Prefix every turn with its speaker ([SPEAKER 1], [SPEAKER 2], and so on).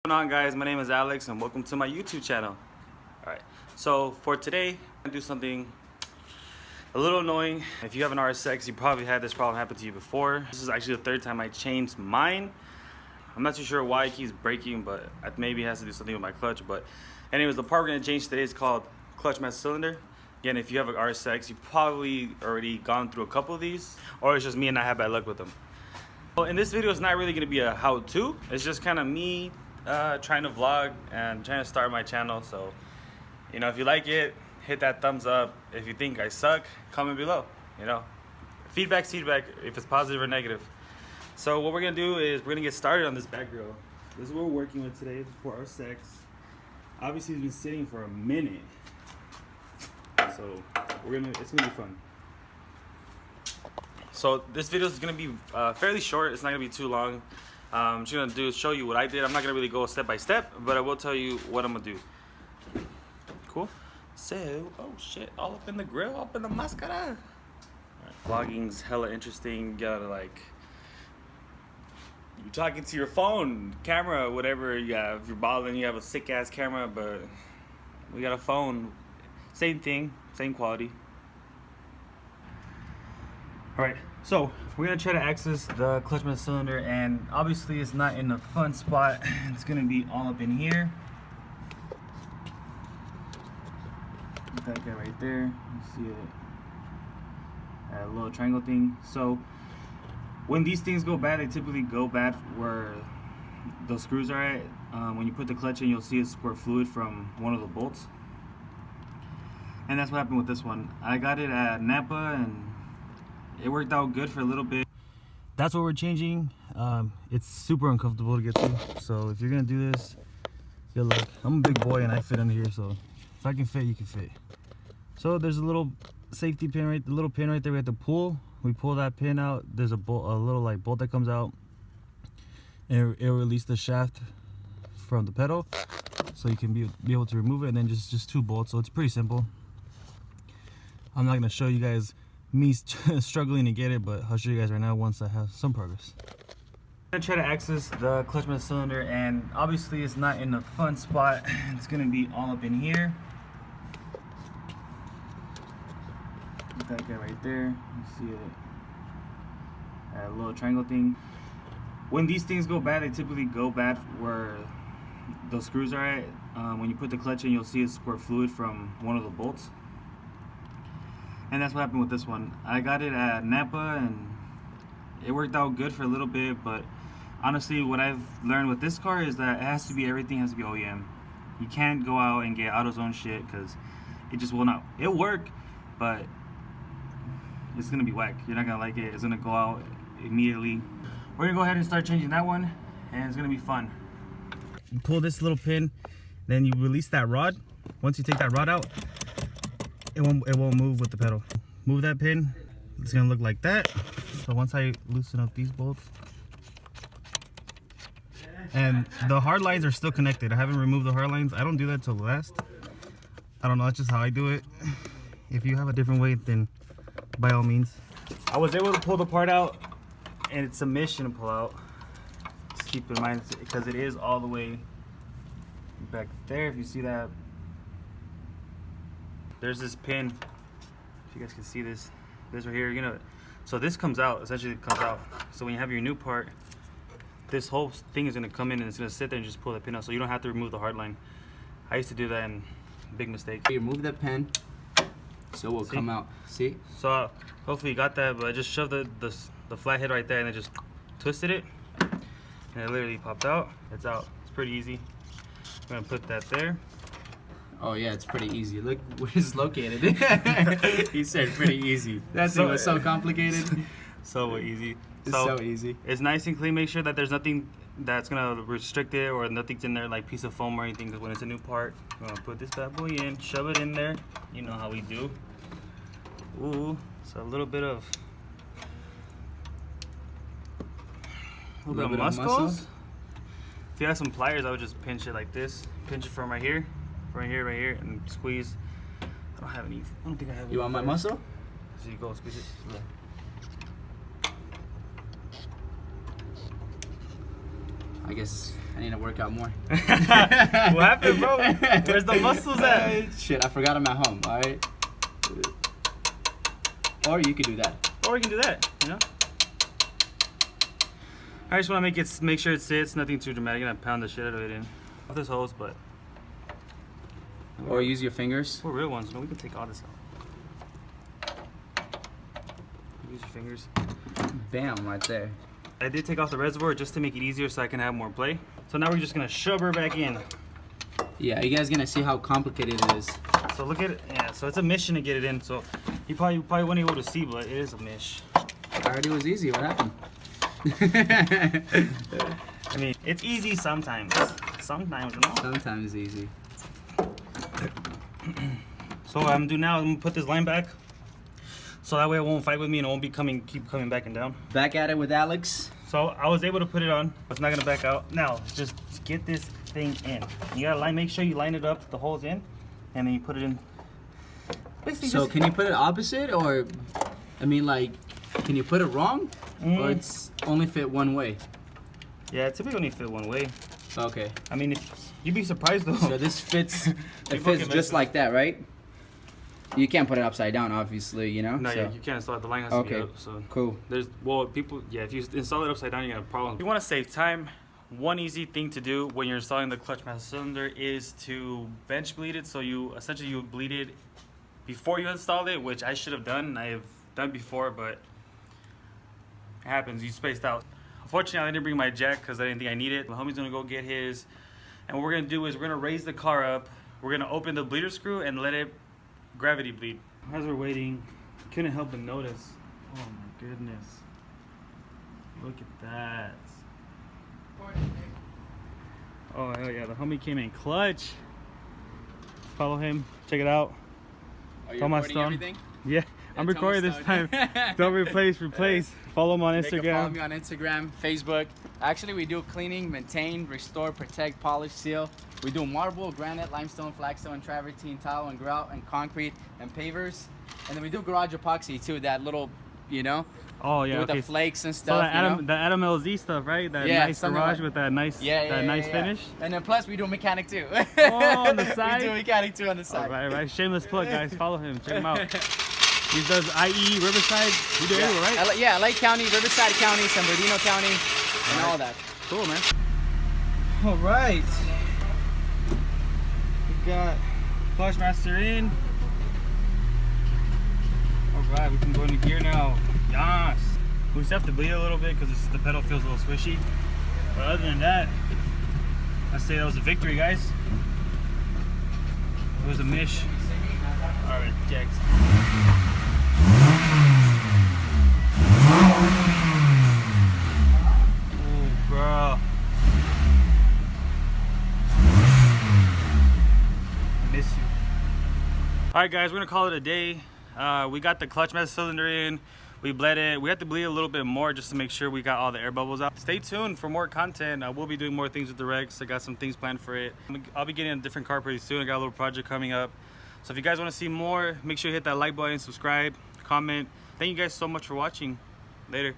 [SPEAKER 1] What's going on, guys? My name is Alex and welcome to my YouTube channel. Alright, so for today I'm gonna do something a little annoying. If you have an RSX, you probably had this problem happen to you before. This is actually the third time I changed mine. I'm not too sure why it keeps breaking, but maybe it has to do something with my clutch. But anyways, the part we're gonna change today is called clutch master cylinder. Again, if you have an RSX, you've probably already gone through a couple of these, or it's just me and I have bad luck with them. Well, in this video, it's not really gonna be a how-to. It's just kind of me trying to vlog and trying to start my channel. So, you know, if you like it, hit that thumbs up. If you think I suck, comment below. You know, feedback's feedback, if it's positive or negative. So what we're gonna do is we're gonna get started on this back grill. This is what we're working with today for RSX. Obviously, it's been sitting for a minute, so it's gonna be fun. So this video is gonna be fairly short. It's not gonna be too long. I'm just gonna do is show you what I did. I'm not gonna really go step by step, but I will tell you what I'm gonna do. Cool. So, oh shit, all up in the grill, up in the mascara. Right. Vlogging's hella interesting. You gotta like, you're talking to your phone, camera, whatever you have. If you're balling, you have a sick ass camera, but we got a phone. Same thing, same quality. All right, so we're gonna try to access the clutch master cylinder, and obviously it's not in a fun spot. It's gonna be all up in here. That guy right there, you see it, that little triangle thing. So when these things go bad, they typically go bad where those screws are at. When you put the clutch in, you'll see it squirt fluid from one of the bolts, and that's what happened with this one. I got it at Napa and it worked out good for a little bit. That's what we're changing. It's super uncomfortable to get to, so if you're gonna do this, good luck. I'm a big boy and I fit under here, so if I can fit, you can fit. So there's a little safety pin right, the little pin right there we have to pull. We pull that pin out, there's a little like bolt that comes out, and it'll release the shaft from the pedal, so you can be able to remove it, and then just two bolts. So it's pretty simple. I'm not gonna show you guys me struggling to get it, but I'll show you guys right now once I have some progress. I'm gonna try to access the clutch master cylinder, and obviously it's not in a fun spot. It's gonna be all up in here. That guy right there, you see it, that little triangle thing. When these things go bad, they typically go bad where those screws are at. When you put the clutch in, you'll see it squirt fluid from one of the bolts, and that's what happened with this one. I got it at Napa and it worked out good for a little bit, but honestly what I've learned with this car is that everything has to be OEM. You can't go out and get AutoZone shit, because it just will not. It'll work, but it's gonna be whack. You're not gonna like it. It's gonna go out immediately. We're gonna go ahead and start changing that one, and it's gonna be fun. You pull this little pin, then you release that rod. Once you take that rod out, it won't move with the pedal. Move that pin, it's gonna look like that. So once I loosen up these bolts, and the hard lines are still connected. I haven't removed the hard lines. I don't do that till last. I don't know, that's just how I do it. If you have a different way, then by all means. I was able to pull the part out, and it's a mission to pull out. Just keep in mind, because it is all the way back there. If you see that, there's this pin. If you guys can see this right here, so this comes out, essentially it comes out. So when you have your new part, this whole thing is gonna come in and it's gonna sit there and just pull the pin out, so you don't have to remove the hard line. I used to do that, and big mistake.
[SPEAKER 2] You remove the pin, so it will come out. See?
[SPEAKER 1] So hopefully you got that, but I just shoved the flat head right there and then just twisted it, and it literally popped out. It's out. It's pretty easy. I'm gonna put that there.
[SPEAKER 2] Oh yeah, it's pretty easy. Look where it's located. He said pretty easy. That's it was so complicated.
[SPEAKER 1] So easy.
[SPEAKER 2] It's so easy.
[SPEAKER 1] It's nice and clean. Make sure that there's nothing that's gonna restrict it, or nothing's in there like piece of foam or anything, because when it's a new part, I'm gonna put this bad boy in, shove it in there. You know how we do. Ooh, so a little bit of muscle. If you have some pliers, I would just pinch it like this. Pinch it from right here, and squeeze. I don't have any. I don't think I have any.
[SPEAKER 2] You want my muscle?
[SPEAKER 1] So you go squeeze it. Yeah.
[SPEAKER 2] I guess I need to work out more.
[SPEAKER 1] What happened, bro? Where's the muscles at?
[SPEAKER 2] Shit, I forgot them at home. All right. Or you could do that.
[SPEAKER 1] Or we can do that, you know? I just want to make sure it sits, nothing too dramatic. I'm gonna pound the shit out of it in. Off this hose, but.
[SPEAKER 2] Or use your fingers.
[SPEAKER 1] We're real ones, no, we can take all this out. Use your fingers.
[SPEAKER 2] Bam, right there.
[SPEAKER 1] I did take off the reservoir just to make it easier so I can have more play. So now we're just gonna shove her back in.
[SPEAKER 2] Yeah, you guys gonna see how complicated it is.
[SPEAKER 1] So look at it, yeah, so it's a mission to get it in. So you probably weren't able to see, but it is a mish.
[SPEAKER 2] I already was easy, what happened?
[SPEAKER 1] I mean, it's easy sometimes. Sometimes, you know?
[SPEAKER 2] Sometimes easy.
[SPEAKER 1] So what I'm gonna do now, I'm gonna put this line back. So that way it won't fight with me and it won't be keep coming back and down.
[SPEAKER 2] Back at it with Alex.
[SPEAKER 1] So I was able to put it on. It's not gonna back out. Now, just get this thing in. You gotta make sure you line it up, the holes in, and then you put it in. Basically
[SPEAKER 2] So can you put it opposite, or, I mean, like, can you put it wrong? Or it's only fit one way?
[SPEAKER 1] Yeah, it typically only fit one way.
[SPEAKER 2] Okay.
[SPEAKER 1] I mean, you'd be surprised though.
[SPEAKER 2] So this fits, it fits just like that, right? You can't put it upside down, obviously, you know?
[SPEAKER 1] No,
[SPEAKER 2] so.
[SPEAKER 1] yeah, you can't install it. The line has to be up. So
[SPEAKER 2] cool.
[SPEAKER 1] Yeah, if you install it upside down, you have problems. If you want to save time, one easy thing to do when you're installing the clutch master cylinder is to bench bleed it. So you bleed it before you install it, which I should have done. I have done before, but it happens. You spaced out. Unfortunately, I didn't bring my jack because I didn't think I needed it. My homie's gonna go get his, and what we're gonna do is we're gonna raise the car up. We're gonna open the bleeder screw and let it gravity bleed. As we're waiting, couldn't help but notice. Oh my goodness! Look at that. Oh hell yeah! The homie came in clutch. Follow him. Check it out.
[SPEAKER 2] Are you
[SPEAKER 1] Thomas
[SPEAKER 2] recording everything?
[SPEAKER 1] Yeah, I'm recording this time. Don't replace. Follow him on Instagram.
[SPEAKER 2] Follow me on Instagram, Facebook. Actually, we do cleaning, maintain, restore, protect, polish, seal. We do marble, granite, limestone, flagstone, travertine, tile, and grout, and concrete, and pavers. And then we do garage epoxy too. That little, you know.
[SPEAKER 1] Oh yeah.
[SPEAKER 2] With the flakes and
[SPEAKER 1] So
[SPEAKER 2] stuff.
[SPEAKER 1] the Adam LZ stuff, right? That
[SPEAKER 2] Yeah,
[SPEAKER 1] nice garage with that nice, finish.
[SPEAKER 2] And then plus we do mechanic too.
[SPEAKER 1] Oh, on the side.
[SPEAKER 2] We do mechanic too on the side.
[SPEAKER 1] All right. Shameless plug, guys. Follow him. Check him out. He does IE, Riverside. We do everywhere, right?
[SPEAKER 2] LA County, Riverside County, San Bernardino County, and all that.
[SPEAKER 1] Cool, man. All right. We got clutch master in. All right, we can go into gear now. Yes. We just have to bleed a little bit because the pedal feels a little squishy. But other than that, I'd say that was a victory, guys. It was a mish. All right, Jax. Oh, bro. I miss you. All right, guys, we're gonna call it a day. We got the clutch master cylinder in. We bled it. We had to bleed a little bit more just to make sure we got all the air bubbles out. Stay tuned for more content. We'll be doing more things with the Rex. I got some things planned for it. I'll be getting a different car pretty soon. I got a little project coming up. So if you guys want to see more, make sure you hit that like button, subscribe, comment. Thank you guys so much for watching. Later.